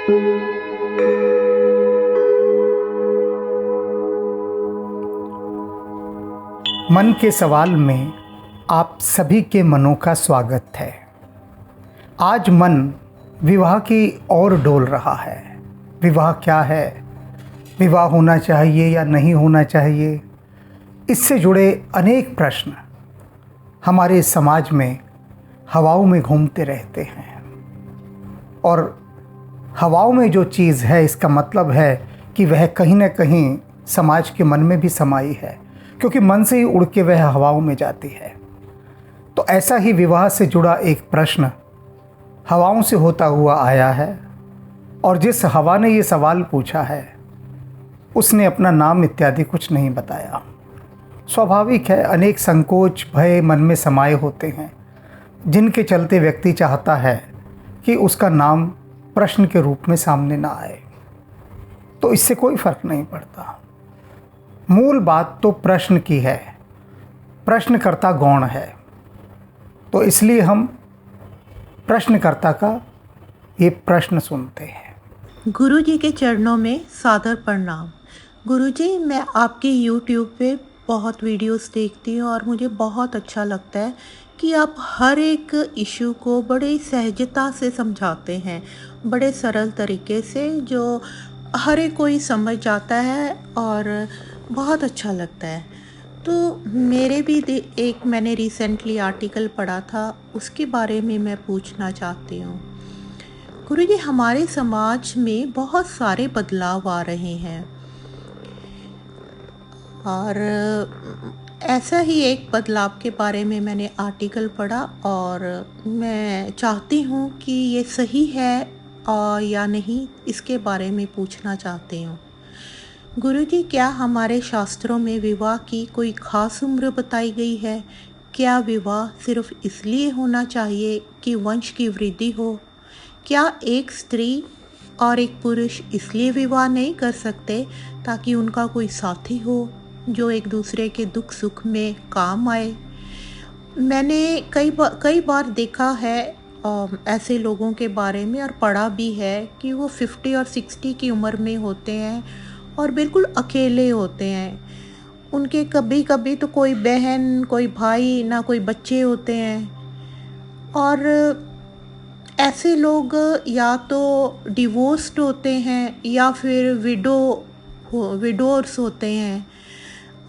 मन के सवाल में आप सभी के मनों का स्वागत है। आज मन विवाह की ओर डोल रहा है। विवाह क्या है, विवाह होना चाहिए या नहीं होना चाहिए, इससे जुड़े अनेक प्रश्न हमारे समाज में हवाओं में घूमते रहते हैं। और हवाओं में जो चीज़ है, इसका मतलब है कि वह कहीं न कहीं समाज के मन में भी समाई है, क्योंकि मन से ही उड़ के वह हवाओं में जाती है। तो ऐसा ही विवाह से जुड़ा एक प्रश्न हवाओं से होता हुआ आया है, और जिस हवा ने ये सवाल पूछा है उसने अपना नाम इत्यादि कुछ नहीं बताया। स्वाभाविक है, अनेक संकोच भय मन में समाये होते हैं, जिनके चलते व्यक्ति चाहता है कि उसका नाम प्रश्न के रूप में सामने ना आए। तो इससे कोई फर्क नहीं पड़ता। मूल बात तो प्रश्न की है, प्रश्नकर्ता गौण है। तो इसलिए हम प्रश्नकर्ता का ये प्रश्न सुनते हैं। गुरुजी के चरणों में सादर प्रणाम। गुरुजी, मैं आपके YouTube पे बहुत वीडियोस देखती हूँ और मुझे बहुत अच्छा लगता है कि आप हर एक इशू को बड़े सहजता से समझाते हैं, बड़े सरल तरीके से, जो हर एक कोई समझ जाता है और बहुत अच्छा लगता है। तो मेरे भी एक मैंने रिसेंटली आर्टिकल पढ़ा था, उसके बारे में मैं पूछना चाहती हूँ। गुरुजी, हमारे समाज में बहुत सारे बदलाव आ रहे हैं और ऐसा ही एक बदलाव के बारे में मैंने आर्टिकल पढ़ा और मैं चाहती हूँ कि ये सही है या नहीं, इसके बारे में पूछना चाहती हूँ। गुरुजी, क्या हमारे शास्त्रों में विवाह की कोई ख़ास उम्र बताई गई है? क्या विवाह सिर्फ इसलिए होना चाहिए कि वंश की वृद्धि हो? क्या एक स्त्री और एक पुरुष इसलिए विवाह नहीं कर सकते ताकि उनका कोई साथी हो जो एक दूसरे के दुख सुख में काम आए? मैंने कई बार देखा है ऐसे लोगों के बारे में और पढ़ा भी है कि वो 50 और 60 की उम्र में होते हैं और बिल्कुल अकेले होते हैं। उनके कभी कभी तो कोई बहन, कोई भाई, ना कोई बच्चे होते हैं। और ऐसे लोग या तो डिवोर्स्ड होते हैं या फिर विडोर्स होते हैं,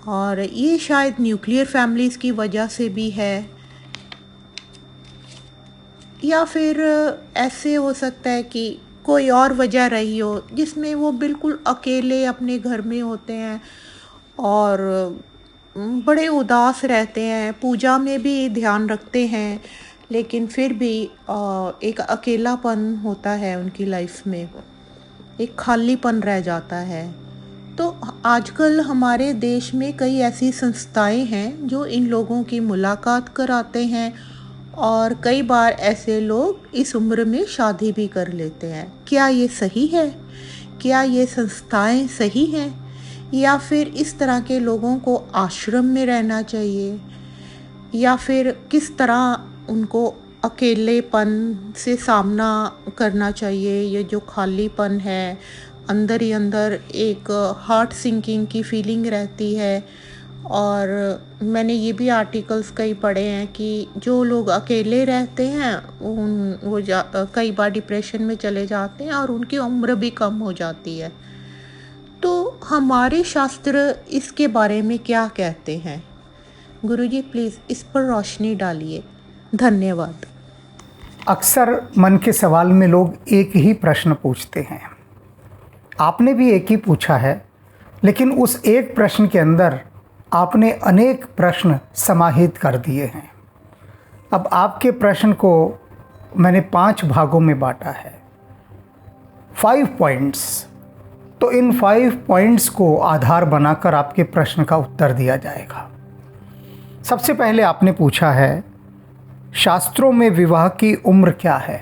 और ये शायद न्यूक्लियर फैमिलीज़ की वजह से भी है, या फिर ऐसे हो सकता है कि कोई और वजह रही हो जिसमें वो बिल्कुल अकेले अपने घर में होते हैं और बड़े उदास रहते हैं। पूजा में भी ध्यान रखते हैं, लेकिन फिर भी एक अकेलापन होता है उनकी लाइफ में, एक खालीपन रह जाता है। तो आजकल हमारे देश में कई ऐसी संस्थाएं हैं जो इन लोगों की मुलाकात कराते हैं, और कई बार ऐसे लोग इस उम्र में शादी भी कर लेते हैं। क्या ये सही है? क्या ये संस्थाएं सही हैं? या फिर इस तरह के लोगों को आश्रम में रहना चाहिए, या फिर किस तरह उनको अकेलेपन से सामना करना चाहिए? ये जो खालीपन है, अंदर ही अंदर एक हार्ट सिंकिंग की फीलिंग रहती है। और मैंने ये भी आर्टिकल्स कई पढ़े हैं कि जो लोग अकेले रहते हैं वो कई बार डिप्रेशन में चले जाते हैं और उनकी उम्र भी कम हो जाती है। तो हमारे शास्त्र इसके बारे में क्या कहते हैं? गुरुजी, प्लीज़ इस पर रोशनी डालिए। धन्यवाद। अक्सर मन के सवाल में लोग एक ही प्रश्न पूछते हैं। आपने भी एक ही पूछा है, लेकिन उस एक प्रश्न के अंदर आपने अनेक प्रश्न समाहित कर दिए हैं। अब आपके प्रश्न को मैंने 5 भागों में बांटा है, 5 पॉइंट्स। तो इन 5 पॉइंट्स को आधार बनाकर आपके प्रश्न का उत्तर दिया जाएगा। सबसे पहले आपने पूछा है, शास्त्रों में विवाह की उम्र क्या है?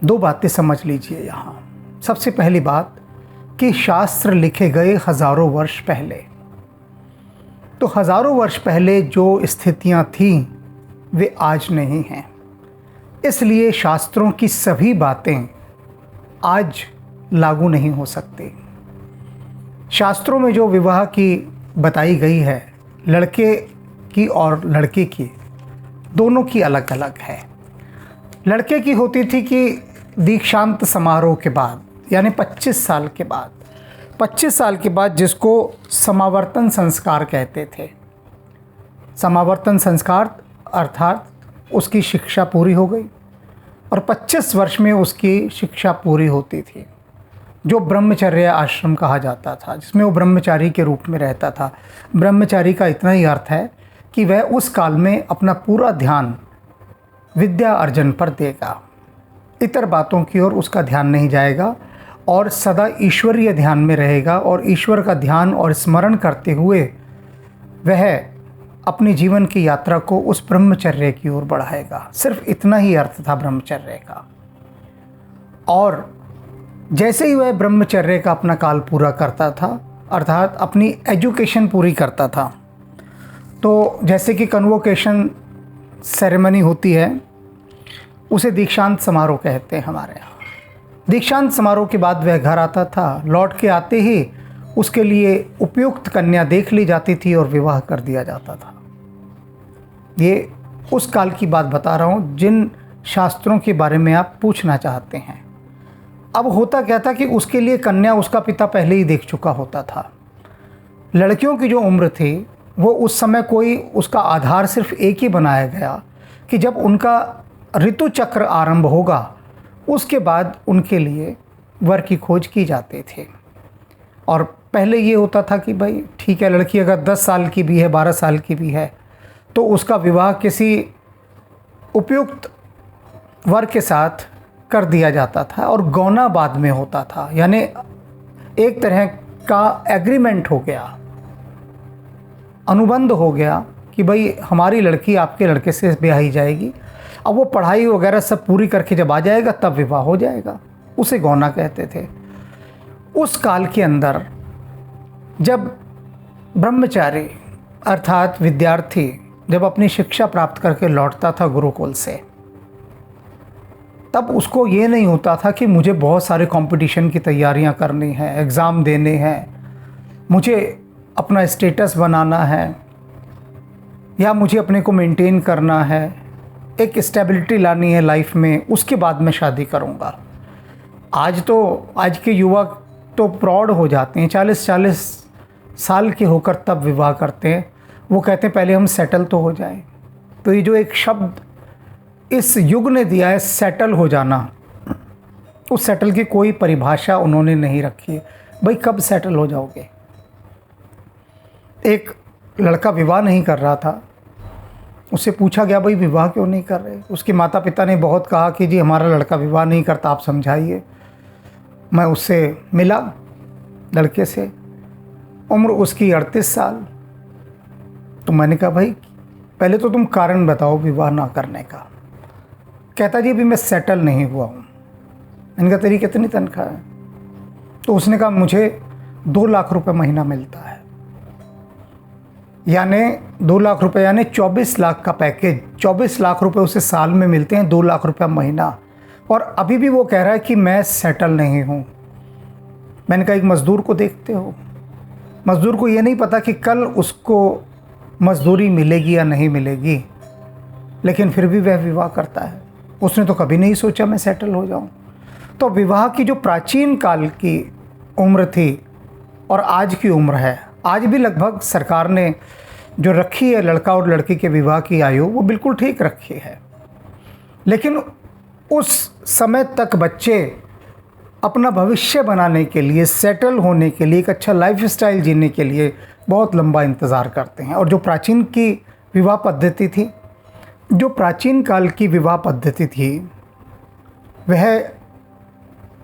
2 बातें समझ लीजिए यहाँ। सबसे पहली बात कि शास्त्र लिखे गए हज़ारों वर्ष पहले। तो हज़ारों वर्ष पहले जो स्थितियाँ थीं वे आज नहीं हैं, इसलिए शास्त्रों की सभी बातें आज लागू नहीं हो सकती। शास्त्रों में जो विवाह की बताई गई है, लड़के की और लड़की की, दोनों की अलग अलग है। लड़के की होती थी कि दीक्षांत समारोह के बाद, यानी 25 साल के बाद, 25 साल के बाद, जिसको समावर्तन संस्कार कहते थे। समावर्तन संस्कार अर्थात उसकी शिक्षा पूरी हो गई और 25 वर्ष में उसकी शिक्षा पूरी होती थी, जो ब्रह्मचर्य आश्रम कहा जाता था, जिसमें वो ब्रह्मचारी के रूप में रहता था। ब्रह्मचारी का इतना ही अर्थ है कि वह उस काल में अपना पूरा ध्यान विद्या अर्जन पर देगा, इतर बातों की ओर उसका ध्यान नहीं जाएगा और सदा ईश्वरीय ध्यान में रहेगा और ईश्वर का ध्यान और स्मरण करते हुए वह अपनी जीवन की यात्रा को उस ब्रह्मचर्य की ओर बढ़ाएगा। सिर्फ इतना ही अर्थ था ब्रह्मचर्य का। और जैसे ही वह ब्रह्मचर्य का अपना काल पूरा करता था, अर्थात अपनी एजुकेशन पूरी करता था, तो जैसे कि कन्वोकेशन सेरेमनी होती है, उसे दीक्षांत समारोह कहते हैं हमारे यहाँ। दीक्षांत समारोह के बाद वह घर आता था। लौट के आते ही उसके लिए उपयुक्त कन्या देख ली जाती थी और विवाह कर दिया जाता था। ये उस काल की बात बता रहा हूँ जिन शास्त्रों के बारे में आप पूछना चाहते हैं। अब होता क्या था कि उसके लिए कन्या उसका पिता पहले ही देख चुका होता था। लड़कियों की जो उम्र थी वो उस समय कोई उसका आधार सिर्फ एक ही बनाया गया कि जब उनका ऋतु चक्र आरंभ होगा उसके बाद उनके लिए वर की खोज की जाती थी। और पहले ये होता था कि भाई ठीक है, लड़की अगर 10 साल की भी है, 12 साल की भी है, तो उसका विवाह किसी उपयुक्त वर के साथ कर दिया जाता था और गौना बाद में होता था। यानी एक तरह का एग्रीमेंट हो गया, अनुबंध हो गया कि भाई हमारी लड़की आपके लड़के से ब्याही जाएगी। अब वो पढ़ाई वगैरह सब पूरी करके जब आ जाएगा तब विवाह हो जाएगा, उसे गौना कहते थे। उस काल के अंदर जब ब्रह्मचारी अर्थात विद्यार्थी जब अपनी शिक्षा प्राप्त करके लौटता था गुरुकुल से, तब उसको ये नहीं होता था कि मुझे बहुत सारे कंपटीशन की तैयारियां करनी है, एग्ज़ाम देने हैं, मुझे अपना स्टेटस बनाना है, या मुझे अपने को मेंटेन करना है, एक स्टेबिलिटी लानी है लाइफ में, उसके बाद मैं शादी करूँगा। आज के युवा तो प्रौढ़ हो जाते हैं, 40 साल के होकर तब विवाह करते हैं। वो कहते हैं पहले हम सेटल तो हो जाएं। तो ये जो एक शब्द इस युग ने दिया है, सेटल हो जाना, उस सेटल की कोई परिभाषा उन्होंने नहीं रखी है। भाई कब सेटल हो जाओगे? एक लड़का विवाह नहीं कर रहा था, उससे पूछा गया भाई विवाह क्यों नहीं कर रहे? उसके माता पिता ने बहुत कहा कि जी हमारा लड़का विवाह नहीं करता, आप समझाइए। मैं उससे मिला, लड़के से, उम्र उसकी 38 साल। तो मैंने कहा भाई पहले तो तुम कारण बताओ विवाह ना करने का। कहता जी अभी मैं सेटल नहीं हुआ हूँ। मैंने कहा तेरी कितनी तनख्वाह है? तो उसने कहा मुझे 2 लाख रुपए महीना मिलता है। यानी 2 लाख रुपए यानी 24 लाख का पैकेज, 24 लाख रुपए उसे साल में मिलते हैं, 2 लाख रुपया महीना। और अभी भी वो कह रहा है कि मैं सेटल नहीं हूँ। मैंने कहा एक मज़दूर को देखते हो, मज़दूर को ये नहीं पता कि कल उसको मज़दूरी मिलेगी या नहीं मिलेगी, लेकिन फिर भी वह विवाह करता है। उसने तो कभी नहीं सोचा मैं सेटल हो जाऊँ। तो विवाह की जो प्राचीन काल की उम्र थी और आज की उम्र है, आज भी लगभग सरकार ने जो रखी है लड़का और लड़की के विवाह की आयु, वो बिल्कुल ठीक रखी है। लेकिन उस समय तक बच्चे अपना भविष्य बनाने के लिए, सेटल होने के लिए, एक अच्छा लाइफस्टाइल जीने के लिए बहुत लंबा इंतज़ार करते हैं। और जो प्राचीन की विवाह पद्धति थी, जो प्राचीन काल की विवाह पद्धति थी, वह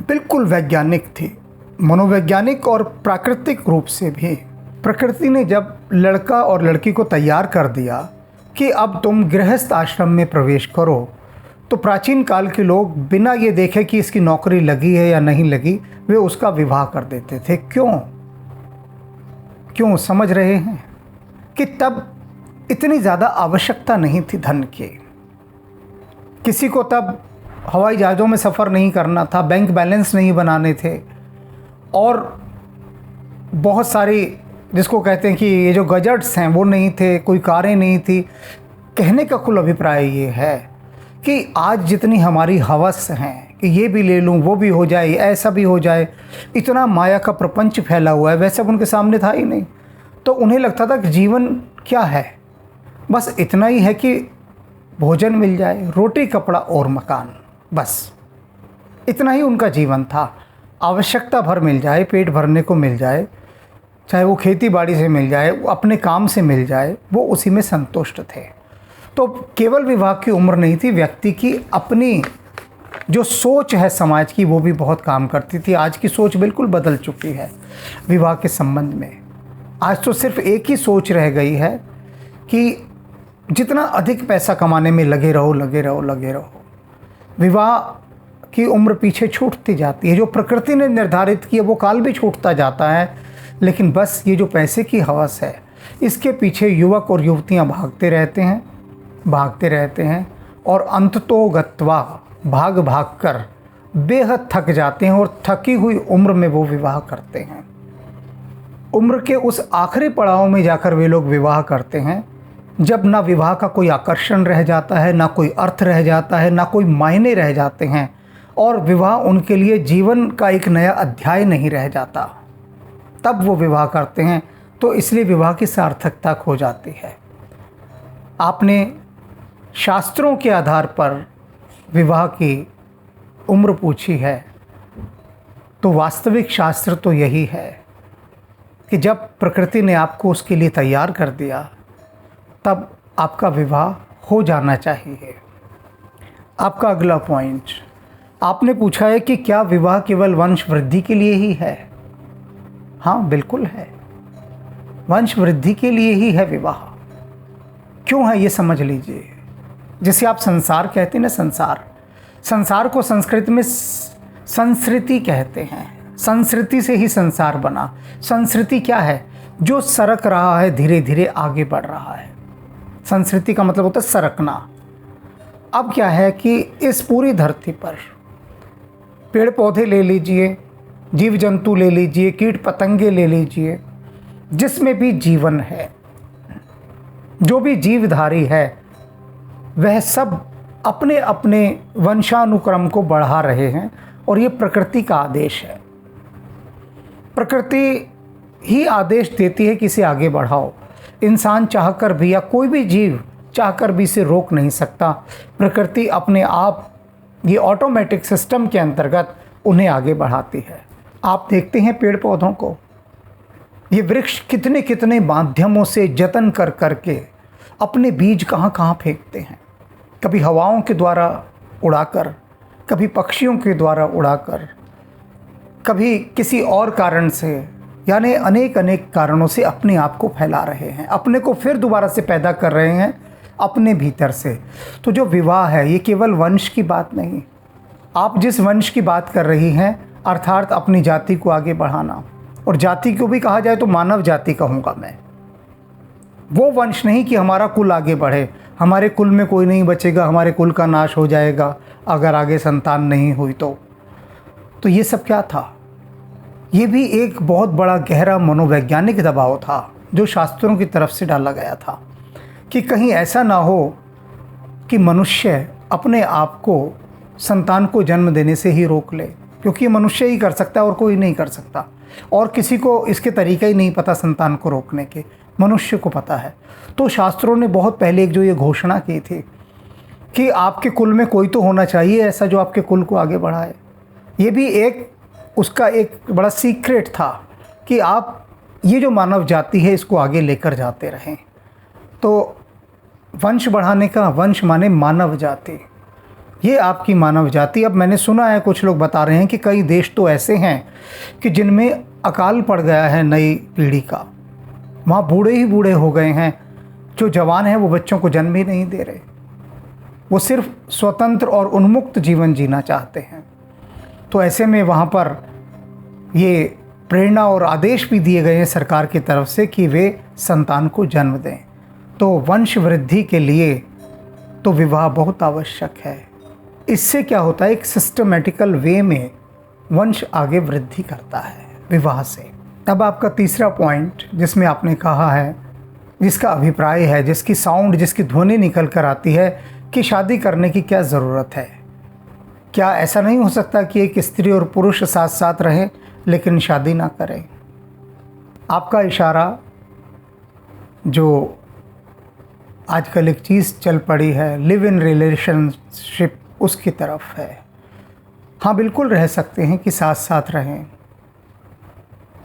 बिल्कुल वैज्ञानिक थी, मनोवैज्ञानिक और प्राकृतिक रूप से भी। प्रकृति ने जब लड़का और लड़की को तैयार कर दिया कि अब तुम गृहस्थ आश्रम में प्रवेश करो, तो प्राचीन काल के लोग बिना ये देखे कि इसकी नौकरी लगी है या नहीं लगी, वे उसका विवाह कर देते थे। क्यों समझ रहे हैं कि तब इतनी ज़्यादा आवश्यकता नहीं थी धन की। किसी को तब हवाई जहाज़ों में सफ़र नहीं करना था, बैंक बैलेंस नहीं बनाने थे, और बहुत सारी जिसको कहते हैं कि ये जो गजट्स हैं वो नहीं थे, कोई कारें नहीं थी। कहने का कुल अभिप्राय ये है कि आज जितनी हमारी हवस हैं कि ये भी ले लूँ, वो भी हो जाए, ऐसा भी हो जाए, इतना माया का प्रपंच फैला हुआ है, वैसे अब उनके सामने था ही नहीं। तो उन्हें लगता था कि जीवन क्या है, बस इतना ही है कि भोजन मिल जाए, रोटी कपड़ा और मकान, बस इतना ही उनका जीवन था। आवश्यकता भर मिल जाए, पेट भरने को मिल जाए, चाहे वो खेती बाड़ी से मिल जाए, वो अपने काम से मिल जाए, वो उसी में संतुष्ट थे। तो केवल विवाह की उम्र नहीं थी, व्यक्ति की अपनी जो सोच है समाज की वो भी बहुत काम करती थी। आज की सोच बिल्कुल बदल चुकी है विवाह के संबंध में। आज तो सिर्फ एक ही सोच रह गई है कि जितना अधिक पैसा कमाने में लगे रहो, लगे रहो, लगे रहो। विवाह की उम्र पीछे छूटती जाती है, जो प्रकृति ने निर्धारित की है वो काल भी छूटता जाता है, लेकिन बस ये जो पैसे की हवस है इसके पीछे युवक और युवतियां भागते रहते हैं और अंततोगत्वा भाग भाग कर बेहद थक जाते हैं और थकी हुई उम्र में वो विवाह करते हैं। उम्र के उस आखिरी पड़ाव में जाकर वे लोग विवाह करते हैं जब ना विवाह का कोई आकर्षण रह जाता है, ना कोई अर्थ रह जाता है, ना कोई मायने रह जाते हैं, और विवाह उनके लिए जीवन का एक नया अध्याय नहीं रह जाता, तब वो विवाह करते हैं। तो इसलिए विवाह की सार्थकता खो जाती है। आपने शास्त्रों के आधार पर विवाह की उम्र पूछी है, तो वास्तविक शास्त्र तो यही है कि जब प्रकृति ने आपको उसके लिए तैयार कर दिया तब आपका विवाह हो जाना चाहिए। आपका अगला पॉइंट, आपने पूछा है कि क्या विवाह केवल वंश वृद्धि के लिए ही है? हाँ, बिल्कुल है, वंश वृद्धि के लिए ही है विवाह। क्यों है ये समझ लीजिए। जिसे आप संसार कहते हैं ना, संसार को संस्कृत में संस्कृति कहते हैं। संस्कृति से ही संसार बना। संस्कृति क्या है? जो सरक रहा है, धीरे धीरे आगे बढ़ रहा है। संस्कृति का मतलब होता है सरकना। अब क्या है कि इस पूरी धरती पर पेड़ पौधे ले लीजिए, जीव जंतु ले लीजिए, कीट पतंगे ले लीजिए, जिसमें भी जीवन है, जो भी जीवधारी है, वह सब अपने अपने वंशानुक्रम को बढ़ा रहे हैं, और ये प्रकृति का आदेश है। प्रकृति ही आदेश देती है कि इसे आगे बढ़ाओ। इंसान चाहकर भी या कोई भी जीव चाहकर भी इसे रोक नहीं सकता। प्रकृति अपने आप ये ऑटोमेटिक सिस्टम के अंतर्गत उन्हें आगे बढ़ाती है। आप देखते हैं पेड़ पौधों को, ये वृक्ष कितने कितने माध्यमों से जतन कर करके अपने बीज कहाँ कहाँ फेंकते हैं। कभी हवाओं के द्वारा उड़ाकर, कभी पक्षियों के द्वारा उड़ाकर, कभी किसी और कारण से, यानी अनेक अनेक कारणों से अपने आप को फैला रहे हैं, अपने को फिर दोबारा से पैदा कर रहे हैं अपने भीतर से। तो जो विवाह है ये केवल वंश की बात नहीं। आप जिस वंश की बात कर रही हैं, अर्थात अपनी जाति को आगे बढ़ाना, और जाति को भी कहा जाए तो मानव जाति कहूँगा मैं, वो वंश नहीं कि हमारा कुल आगे बढ़े, हमारे कुल में कोई नहीं बचेगा, हमारे कुल का नाश हो जाएगा अगर आगे संतान नहीं हुई तो ये सब क्या था? ये भी एक बहुत बड़ा गहरा मनोवैज्ञानिक दबाव था जो शास्त्रों की तरफ से डाला गया था कि कहीं ऐसा ना हो कि मनुष्य अपने आप को संतान को जन्म देने से ही रोक ले, क्योंकि मनुष्य ही कर सकता है और कोई नहीं कर सकता, और किसी को इसके तरीका ही नहीं पता संतान को रोकने के, मनुष्य को पता है। तो शास्त्रों ने बहुत पहले एक जो ये घोषणा की थी कि आपके कुल में कोई तो होना चाहिए ऐसा जो आपके कुल को आगे बढ़ाए। ये भी एक उसका एक बड़ा सीक्रेट था कि आप ये जो मानव जाति है इसको आगे लेकर जाते रहें। तो वंश बढ़ाने का, वंश माने मानव जाति, ये आपकी मानव जाति। अब मैंने सुना है कुछ लोग बता रहे हैं कि कई देश तो ऐसे हैं कि जिनमें अकाल पड़ गया है नई पीढ़ी का, वहाँ बूढ़े ही बूढ़े हो गए हैं, जो जवान हैं वो बच्चों को जन्म ही नहीं दे रहे, वो सिर्फ स्वतंत्र और उन्मुक्त जीवन जीना चाहते हैं। तो ऐसे में वहाँ पर ये प्रेरणा और आदेश भी दिए गए हैं सरकार की तरफ से कि वे संतान को जन्म दें। तो वंश वृद्धि के लिए तो विवाह बहुत आवश्यक है। इससे क्या होता है, एक सिस्टमेटिकल वे में वंश आगे वृद्धि करता है विवाह से। अब आपका तीसरा पॉइंट जिसमें आपने कहा है, जिसका अभिप्राय है, जिसकी साउंड, जिसकी ध्वनि निकल कर आती है कि शादी करने की क्या ज़रूरत है। क्या ऐसा नहीं हो सकता कि एक स्त्री और पुरुष साथ साथ रहें लेकिन शादी ना करें? आपका इशारा जो आजकल एक चीज़ चल पड़ी है, लिव इन रिलेशनशिप, उसकी तरफ है। हाँ, बिल्कुल रह सकते हैं कि साथ साथ रहें,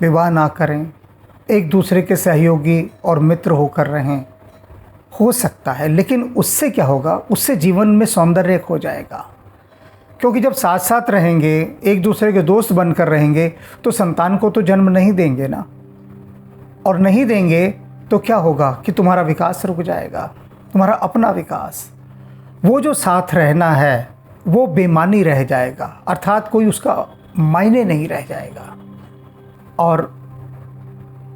विवाह ना करें, एक दूसरे के सहयोगी और मित्र होकर रहें, हो सकता है। लेकिन उससे क्या होगा, उससे जीवन में सौंदर्य खो जाएगा। क्योंकि जब साथ साथ रहेंगे, एक दूसरे के दोस्त बनकर रहेंगे, तो संतान को तो जन्म नहीं देंगे ना। और नहीं देंगे तो क्या होगा कि तुम्हारा विकास रुक जाएगा, तुम्हारा अपना विकास। वो जो साथ रहना है वो बेमानी रह जाएगा, अर्थात कोई उसका मायने नहीं रह जाएगा। और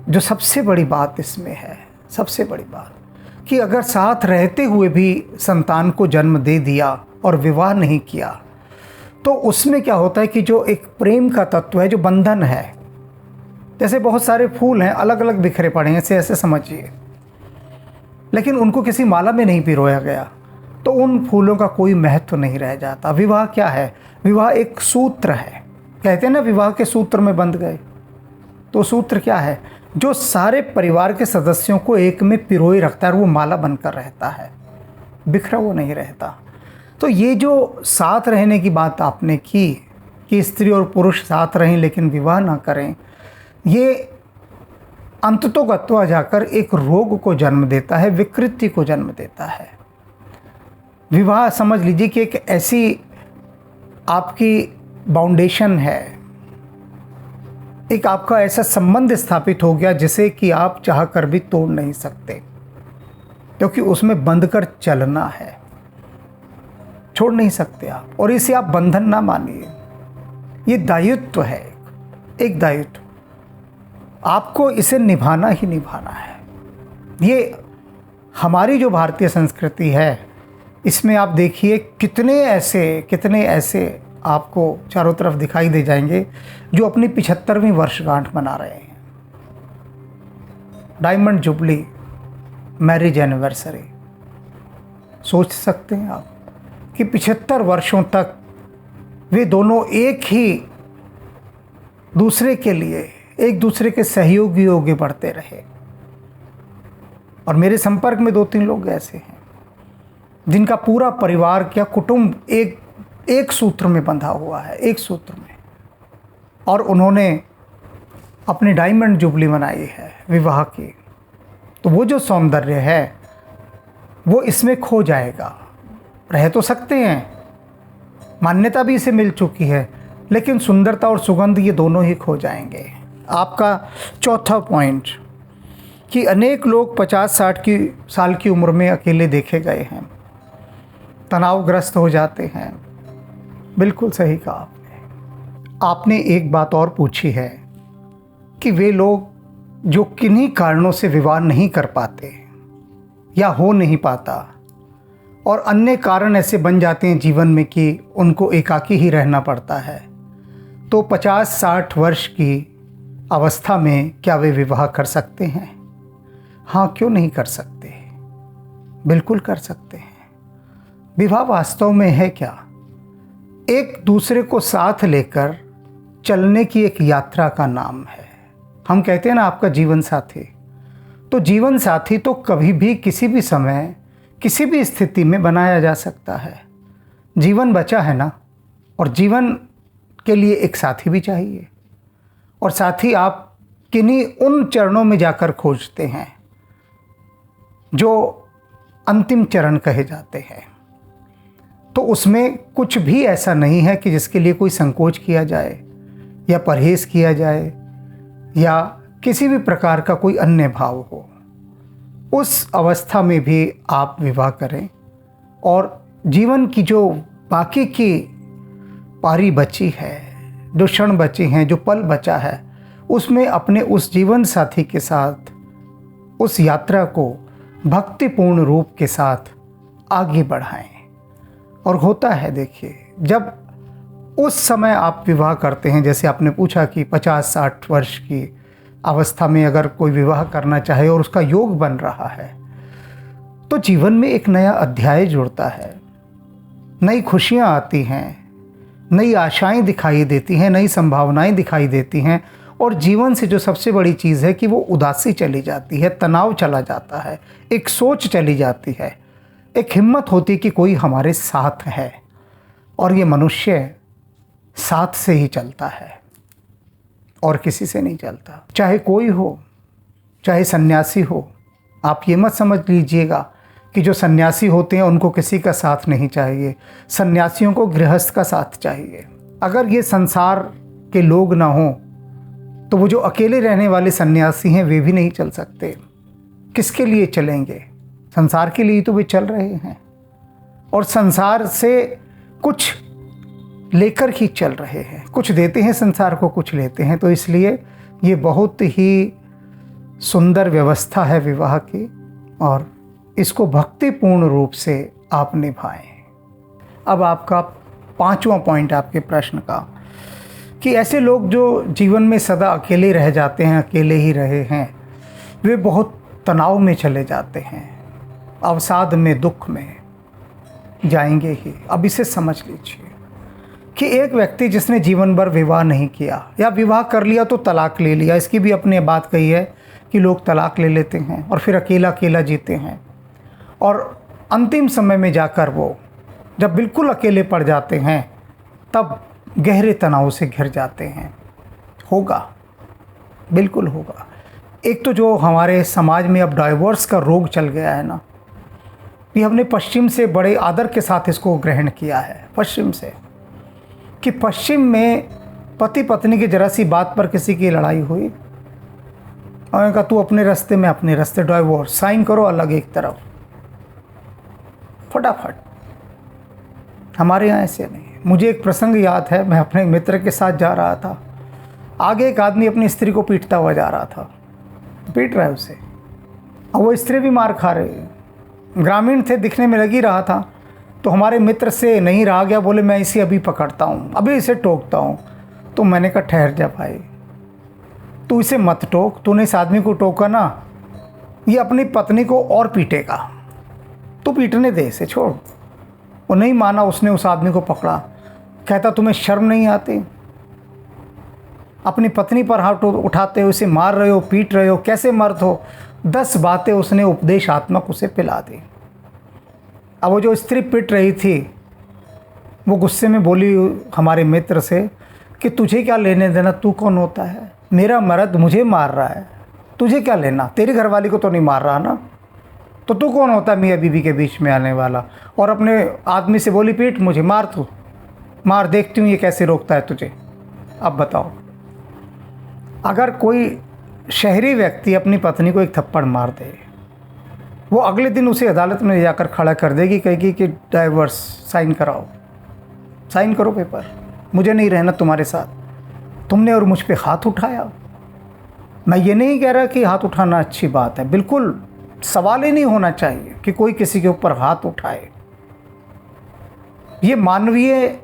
जो सबसे बड़ी बात इसमें है, सबसे बड़ी बात, कि अगर साथ रहते हुए भी संतान को जन्म दे दिया और विवाह नहीं किया, तो उसमें क्या होता है कि जो एक प्रेम का तत्व है, जो बंधन है, जैसे बहुत सारे फूल हैं अलग अलग बिखरे पड़े हैं, ऐसे समझिए, लेकिन उनको किसी माला में नहीं पिरोया गया, तो उन फूलों का कोई महत्व नहीं रह जाता। विवाह क्या है? विवाह एक सूत्र है। कहते हैं ना, विवाह के सूत्र में बंध गए। तो सूत्र क्या है? जो सारे परिवार के सदस्यों को एक में पिरोए रखता है, और वो माला बनकर रहता है, बिखरा वो नहीं रहता। तो ये जो साथ रहने की बात आपने की कि स्त्री और पुरुष साथ रहें लेकिन विवाह ना करें, ये अंततोगत्वा जाकर एक रोग को जन्म देता है, विकृति को जन्म देता है। विवाह समझ लीजिए कि एक ऐसी आपकी फाउंडेशन है, एक आपका ऐसा संबंध स्थापित हो गया जिसे कि आप चाह कर भी तोड़ नहीं सकते, क्योंकि उसमें बंध कर चलना है, छोड़ नहीं सकते आप। और इसे आप बंधन ना मानिए, ये दायित्व है, एक दायित्व, आपको इसे निभाना ही निभाना है। ये हमारी जो भारतीय संस्कृति है, इसमें आप देखिए कितने ऐसे आपको चारों तरफ दिखाई दे जाएंगे जो अपनी 75वीं वर्षगांठ मना रहे हैं, डायमंड जुबली, मैरिज एनिवर्सरी। सोच सकते हैं आप कि 75 वर्षों तक वे दोनों एक ही दूसरे के लिए, एक दूसरे के सहयोगी होगे बढ़ते रहे। और मेरे संपर्क में 2-3 लोग ऐसे हैं जिनका पूरा परिवार, क्या कुटुंब एक सूत्र में बंधा हुआ है, एक सूत्र में, और उन्होंने अपनी डायमंड जुबली मनाई है विवाह की। तो वो जो सौंदर्य है वो इसमें खो जाएगा। रह तो सकते हैं, मान्यता भी इसे मिल चुकी है, लेकिन सुंदरता और सुगंध ये दोनों ही खो जाएंगे। आपका चौथा पॉइंट कि अनेक लोग 50-60 साल की उम्र में अकेले देखे गए हैं, तनावग्रस्त हो जाते हैं। बिल्कुल सही कहा आपने। आपने एक बात और पूछी है कि वे लोग जो किन्हीं कारणों से विवाह नहीं कर पाते या हो नहीं पाता, और अन्य कारण ऐसे बन जाते हैं जीवन में कि उनको एकाकी ही रहना पड़ता है, तो 50-60 वर्ष की अवस्था में क्या वे विवाह कर सकते हैं? हाँ, क्यों नहीं कर सकते? बिल्कुल कर सकते हैं। विवाह वास्तव में है क्या? एक दूसरे को साथ लेकर चलने की एक यात्रा का नाम है। हम कहते हैं ना, आपका जीवन साथी। तो जीवन साथी तो कभी भी, किसी भी समय, किसी भी स्थिति में बनाया जा सकता है। जीवन बचा है ना, और जीवन के लिए एक साथी भी चाहिए। और साथी आप किन्हीं उन चरणों में जाकर खोजते हैं जो अंतिम चरण कहे जाते हैं। तो उसमें कुछ भी ऐसा नहीं है कि जिसके लिए कोई संकोच किया जाए या परहेज़ किया जाए या किसी भी प्रकार का कोई अन्य भाव हो। उस अवस्था में भी आप विवाह करें, और जीवन की जो बाकी की पारी बची है, जो क्षण बचे हैं, जो पल बचा है, उसमें अपने उस जीवन साथी के साथ उस यात्रा को भक्तिपूर्ण रूप के साथ आगे बढ़ाएं। और होता है, देखिए, जब उस समय आप विवाह करते हैं, जैसे आपने पूछा कि 50-60 वर्ष की अवस्था में अगर कोई विवाह करना चाहे और उसका योग बन रहा है, तो जीवन में एक नया अध्याय जुड़ता है, नई खुशियाँ आती हैं, नई आशाएं दिखाई देती हैं, नई संभावनाएं दिखाई देती हैं, और जीवन से जो सबसे बड़ी चीज़ है कि वो उदासी चली जाती है, तनाव चला जाता है, एक सोच चली जाती है, एक हिम्मत होती है कि कोई हमारे साथ है। और ये मनुष्य साथ से ही चलता है और किसी से नहीं चलता, चाहे कोई हो, चाहे सन्यासी हो। आप ये मत समझ लीजिएगा कि जो सन्यासी होते हैं उनको किसी का साथ नहीं चाहिए। सन्यासियों को गृहस्थ का साथ चाहिए। अगर ये संसार के लोग ना हों तो वो जो अकेले रहने वाले सन्यासी हैं वे भी नहीं चल सकते। किसके लिए चलेंगे? संसार के लिए तो वे चल रहे हैं, और संसार से कुछ लेकर ही चल रहे हैं। कुछ देते हैं संसार को, कुछ लेते हैं। तो इसलिए ये बहुत ही सुंदर व्यवस्था है विवाह की, और इसको भक्तिपूर्ण रूप से आप निभाएं। अब आपका 5वां पॉइंट आपके प्रश्न का, कि ऐसे लोग जो जीवन में सदा अकेले रह जाते हैं, अकेले ही रहे हैं, वे बहुत तनाव में चले जाते हैं, अवसाद में, दुख में जाएंगे ही। अब इसे समझ लीजिए कि एक व्यक्ति जिसने जीवन भर विवाह नहीं किया, या विवाह कर लिया तो तलाक ले लिया, इसकी भी अपने बात कही है कि लोग तलाक ले लेते हैं और फिर अकेला अकेला जीते हैं, और अंतिम समय में जाकर वो जब बिल्कुल अकेले पड़ जाते हैं तब गहरे तनाव से घिर जाते हैं। होगा, बिल्कुल होगा। एक तो जो हमारे समाज में अब डाइवोर्स का रोग चल गया है ना, ये हमने पश्चिम से बड़े आदर के साथ इसको ग्रहण किया है, पश्चिम से, कि पश्चिम में पति पत्नी की जरा सी बात पर किसी की लड़ाई हुई और कहा तू अपने रास्ते में अपने रास्ते, डाइवोर्स साइन करो अलग एक तरफ, फटाफट। हमारे यहाँ ऐसे नहीं। मुझे एक प्रसंग याद है, मैं अपने मित्र के साथ जा रहा था, आगे एक आदमी अपनी स्त्री को पीटता हुआ जा रहा था, पीट रहा है उसे, और वो स्त्री भी मार खा रही। ग्रामीण थे, दिखने में लगी रहा था, तो हमारे मित्र से नहीं रहा गया, बोले मैं इसे अभी पकड़ता हूँ, अभी इसे टोकता हूँ। तो मैंने कहा ठहर जा भाई, तू इसे मत टोक, तूने इस आदमी को टोका ना, ये अपनी पत्नी को और पीटेगा, तू पीटने दे इसे, छोड़। वो नहीं माना, उसने उस आदमी को पकड़ा, कहता तुम्हें शर्म नहीं आती? अपनी पत्नी पर हाथ उठाते हो, उसे मार रहे हो, पीट रहे हो, कैसे मर्द हो? 10 बातें उसने उपदेशात्मक उसे पिला दी। अब वो जो स्त्री पिट रही थी वो गुस्से में बोली हमारे मित्र से कि तुझे क्या लेने देना, तू कौन होता है? मेरा मर्द मुझे मार रहा है, तुझे क्या लेना? तेरी घरवाली को तो नहीं मार रहा ना, तो तू कौन होता है मियाँ बीवी के बीच में आने वाला? और अपने आदमी से बोली पीट मुझे, मार, तू मार, देखती हूँ ये कैसे रोकता है तुझे। अब बताओ, अगर कोई शहरी व्यक्ति अपनी पत्नी को एक थप्पड़ मार दे, वो अगले दिन उसे अदालत में ले जाकर खड़ा कर देगी, कहेगी कि डाइवोर्स साइन कराओ, साइन करो पेपर, मुझे नहीं रहना तुम्हारे साथ, तुमने और मुझ पे हाथ उठाया। मैं ये नहीं कह रहा कि हाथ उठाना अच्छी बात है, बिल्कुल सवाल ही नहीं होना चाहिए कि कोई किसी के ऊपर हाथ उठाए। ये मानवीय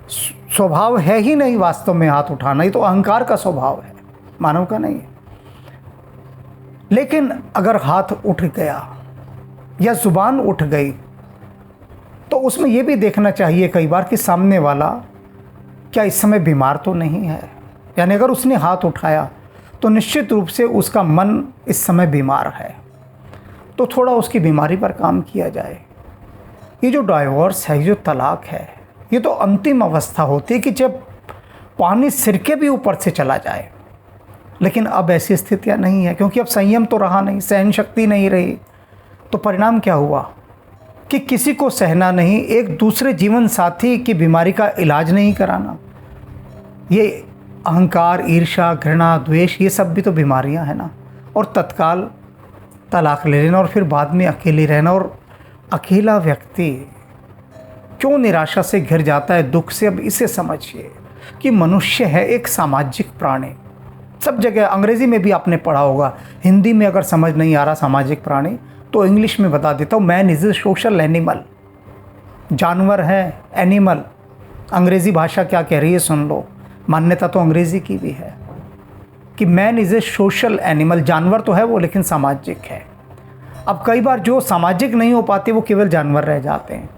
स्वभाव है ही नहीं वास्तव में हाथ उठाना, ये तो अहंकार का स्वभाव है, मानव का नहीं है। लेकिन अगर हाथ उठ गया या जुबान उठ गई तो उसमें यह भी देखना चाहिए कई बार कि सामने वाला क्या इस समय बीमार तो नहीं है। यानी अगर उसने हाथ उठाया तो निश्चित रूप से उसका मन इस समय बीमार है, तो थोड़ा उसकी बीमारी पर काम किया जाए। ये जो डाइवोर्स है, ये जो तलाक है, ये तो अंतिम अवस्था होती है कि जब पानी सिर के भी ऊपर से चला जाए। लेकिन अब ऐसी स्थितियां नहीं है, क्योंकि अब संयम तो रहा नहीं, सहन शक्ति नहीं रही। तो परिणाम क्या हुआ कि किसी को सहना नहीं, एक दूसरे जीवन साथी की बीमारी का इलाज नहीं कराना। ये अहंकार, ईर्ष्या, घृणा, द्वेष, ये सब भी तो बीमारियां हैं ना। और तत्काल तलाक ले लेना और फिर बाद में अकेले रहना। और अकेला व्यक्ति क्यों निराशा से घिर जाता है, दुख से? अब इसे समझिए कि मनुष्य है एक सामाजिक प्राणी। सब जगह, अंग्रेज़ी में भी आपने पढ़ा होगा, हिंदी में अगर समझ नहीं आ रहा सामाजिक प्राणी तो इंग्लिश में बता देता हूँ, man is a social animal. जानवर है, एनिमल। अंग्रेज़ी भाषा क्या कह रही है सुन लो, मान्यता तो अंग्रेज़ी की भी है कि man is a social animal. जानवर तो है वो, लेकिन सामाजिक है। अब कई बार जो सामाजिक नहीं हो पाते वो केवल जानवर रह जाते हैं,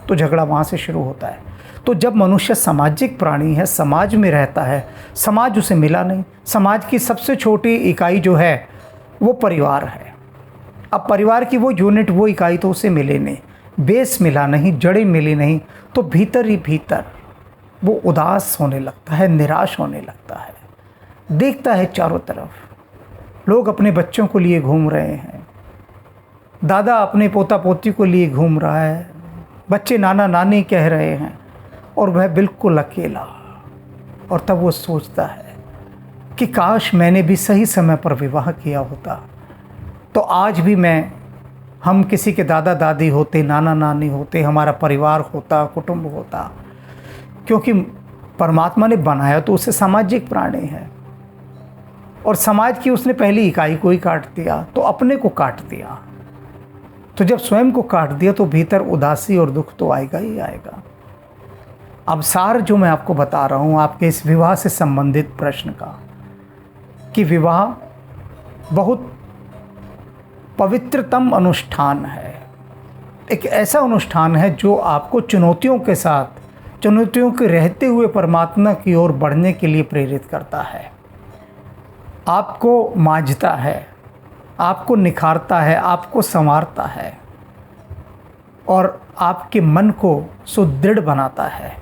तो झगड़ा वहाँ से शुरू होता है। तो जब मनुष्य सामाजिक प्राणी है, समाज में रहता है, समाज उसे मिला नहीं। समाज की सबसे छोटी इकाई जो है वो परिवार है। अब परिवार की वो यूनिट, वो इकाई तो उसे मिले नहीं, बेस मिला नहीं, जड़ें मिली नहीं, तो भीतर ही भीतर वो उदास होने लगता है, निराश होने लगता है। देखता है चारों तरफ लोग अपने बच्चों को लिए घूम रहे हैं, दादा अपने पोता पोती को लिए घूम रहा है, बच्चे नाना नानी कह रहे हैं, और वह बिल्कुल अकेला। और तब वो सोचता है कि काश मैंने भी सही समय पर विवाह किया होता, तो आज भी हम किसी के दादा दादी होते, नाना नानी होते, हमारा परिवार होता, कुटुंब होता। क्योंकि परमात्मा ने बनाया तो उसे सामाजिक प्राणी है, और समाज की उसने पहली इकाई को ही काट दिया, तो अपने को काट दिया। तो जब स्वयं को काट दिया तो भीतर उदासी और दुख तो आएगा ही आएगा। अब सार जो मैं आपको बता रहा हूँ आपके इस विवाह से संबंधित प्रश्न का, कि विवाह बहुत पवित्रतम अनुष्ठान है। एक ऐसा अनुष्ठान है जो आपको चुनौतियों के साथ, चुनौतियों के रहते हुए परमात्मा की ओर बढ़ने के लिए प्रेरित करता है। आपको मांझता है, आपको निखारता है, आपको संवारता है, और आपके मन को सुदृढ़ बनाता है।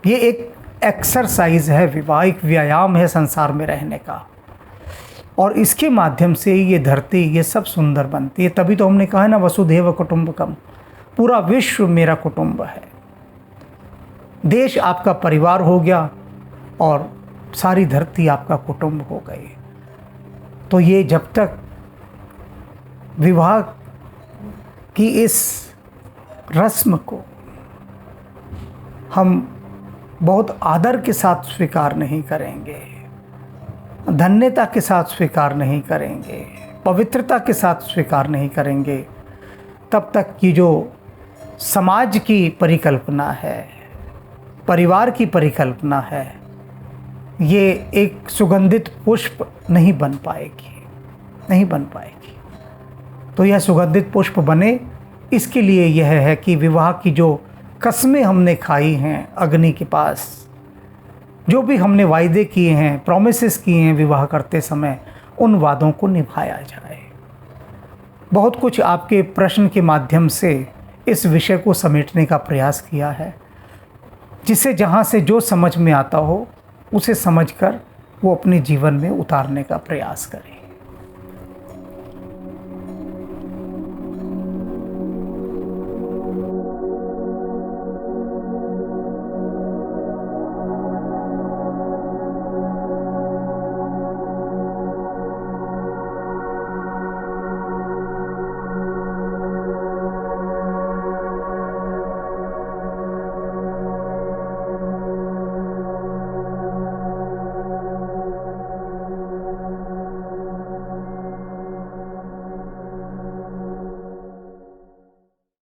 ये एक एक्सरसाइज है, विवाह एक व्यायाम है संसार में रहने का, और इसके माध्यम से ये धरती, ये सब सुंदर बनती है। तभी तो हमने कहा है ना, वसुधैव कुटुंबकम, पूरा विश्व मेरा कुटुंब है। देश आपका परिवार हो गया और सारी धरती आपका कुटुंब हो गई। तो ये जब तक विवाह की इस रस्म को हम बहुत आदर के साथ स्वीकार नहीं करेंगे, धन्यता के साथ स्वीकार नहीं करेंगे, पवित्रता के साथ स्वीकार नहीं करेंगे, तब तक ये जो समाज की परिकल्पना है, परिवार की परिकल्पना है, ये एक सुगंधित पुष्प नहीं बन पाएगी, नहीं बन पाएगी। तो यह सुगंधित पुष्प बने, इसके लिए यह है कि विवाह की जो कस्में हमने खाई हैं अग्नि के पास, जो भी हमने वायदे किए हैं, प्रॉमिसेस किए हैं विवाह करते समय, उन वादों को निभाया जाए। बहुत कुछ आपके प्रश्न के माध्यम से इस विषय को समेटने का प्रयास किया है, जिसे जहाँ से जो समझ में आता हो उसे समझकर वो अपने जीवन में उतारने का प्रयास करें।